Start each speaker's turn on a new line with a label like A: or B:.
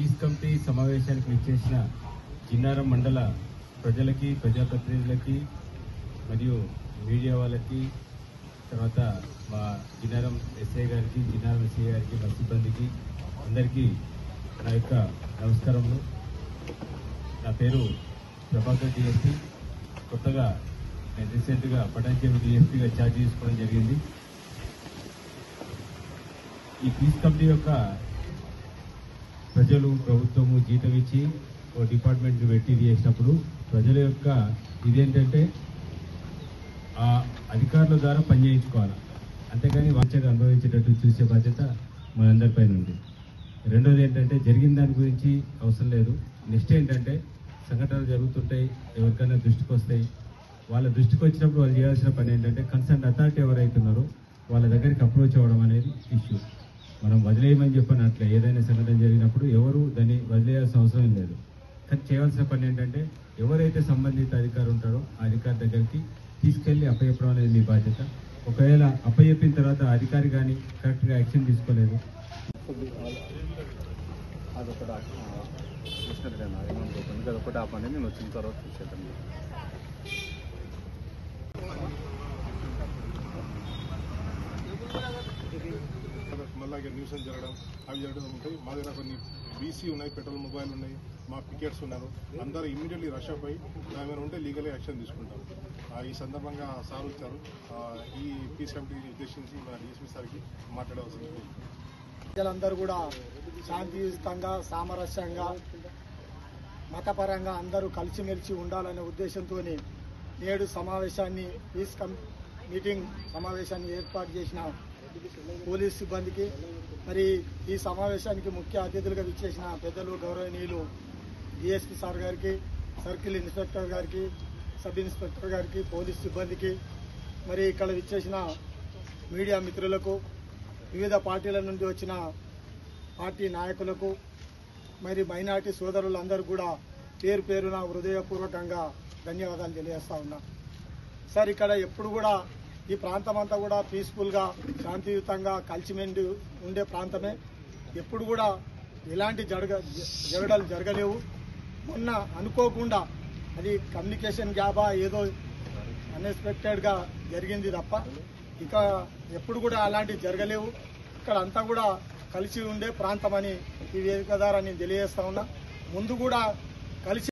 A: Peace committee సమావేశానికి విచ్చేసిన జిన్నారం మండల ప్రజలకి, ప్రజాప్రతినిధులకి మరియు మీడియా వాళ్ళకి, తర్వాత మా జిన్నారం ఎస్ఐ గారికి, జిన్నారం ఎస్ఐ గారికి, మా సిబ్బందికి అందరికీ నా యొక్క నమస్కారములు. నా పేరు ప్రభాకర్ డిఎస్పీ. కొత్తగా నేను రీసెంట్గా పటాన్చెరు డిఎస్పీగా ఛార్జ్ తీసుకోవడం జరిగింది. ఈ పీస్ కమిటీ యొక్క ప్రజలు, ప్రభుత్వము జీతం ఇచ్చి ఓ డిపార్ట్మెంట్ పెట్టి చేసినప్పుడు ప్రజల యొక్క ఇదేంటంటే ఆ అధికారుల ద్వారా పనిచేయించుకోవాలి, అంతేగాని వాంఛగా అనుభవించేటట్టు చూసే బాధ్యత మనందరిపైన ఉంది. రెండోది ఏంటంటే జరిగిన దాని గురించి అవసరం లేదు. నెక్స్ట్ ఏంటంటే సంఘటనలు జరుగుతుంటాయి, ఎవరికైనా దృష్టికి వస్తాయి. వాళ్ళ దృష్టికి వచ్చినప్పుడు వాళ్ళు చేయాల్సిన పని ఏంటంటే కన్సర్న్ అథారిటీ ఎవరైతున్నారో వాళ్ళ దగ్గరికి అప్రోచ్ అవ్వడం అనేది ఇష్యూ. మనం వదిలేయమని చెప్పినట్లే ఏదైనా సంఘటన జరిగినప్పుడు ఎవరు దాన్ని వదిలేయాల్సిన అవసరం లేదు. కానీ చేయాల్సిన పని ఏంటంటే ఎవరైతే సంబంధిత అధికారి ఉంటారో ఆ అధికారి దగ్గరికి తీసుకెళ్లి అప్పచెప్పడం అనేది మీ బాధ్యత. ఒకవేళ అప్పచెప్పిన తర్వాత అధికారి కానీ కరెక్ట్గా యాక్షన్ తీసుకోలేదు,
B: అదొకటి ఆ పని నేను వచ్చిన తర్వాత చూసేద్దాం.
C: మళ్ళీ న్యూసెన్స్ జరగడం అవి జరగడం ఉంటాయి. మా దగ్గర కొన్ని బీసీ ఉన్నాయి, పెట్రోల్ మొబైల్ ఉన్నాయి, మా పికెట్స్ ఉన్నారు. అందరూ ఇమ్మీడియట్లీ రష్ అప్ అయ్యి దాని ఉంటే లీగల్ యాక్షన్ తీసుకుంటారు. ఈ సందర్భంగా సార్ వచ్చారు. ఈ పీస్ కమిటీని ఉద్దేశించి మన డిఎస్పీ సార్కి మాట్లాడవలసింది.
D: ప్రజలందరూ కూడా శాంతియుతంగా, సామరస్యంగా, మతపరంగా అందరూ కలిసిమెలిసి ఉండాలనే ఉద్దేశంతో నేడు సమావేశాన్ని మీటింగ్ సమావేశాన్ని ఏర్పాటు చేసిన పోలీస్ సిబ్బందికి, మరి ఈ సమావేశానికి ముఖ్య అతిథులుగా విచ్చేసిన పెద్దలు గౌరవనీయులు డిఎస్పీ సార్ గారికి, సర్కిల్ ఇన్స్పెక్టర్ గారికి, సబ్ ఇన్స్పెక్టర్ గారికి, పోలీస్ సిబ్బందికి, మరి ఇక్కడ విచ్చేసిన మీడియా మిత్రులకు, వివిధ పార్టీల నుండి వచ్చిన పార్టీ నాయకులకు, మరి మైనార్టీ సోదరులందరూ కూడా పేరు పేరున హృదయపూర్వకంగా ధన్యవాదాలు తెలియజేస్తా ఉన్నా. సార్, ఇక్కడ ఎప్పుడు కూడా ఈ ప్రాంతం అంతా కూడా పీస్ఫుల్గా, శాంతియుతంగా కలిసిమెలిసి ఉండే ప్రాంతమే. ఎప్పుడు కూడా ఎలాంటి జగడాలు జరగలేవు. మొన్న అనుకోకుండా అది కమ్యూనికేషన్ గ్యాబా ఏదో అన్ఎక్స్పెక్టెడ్గా జరిగింది తప్ప ఇక ఎప్పుడు కూడా అలాంటివి జరగలేవు. ఇక్కడ అంతా కూడా కలిసి ఉండే ప్రాంతం అని ఈ వేదిక ద్వారా నేను తెలియజేస్తా ఉన్నా. ముందు కూడా కలిసి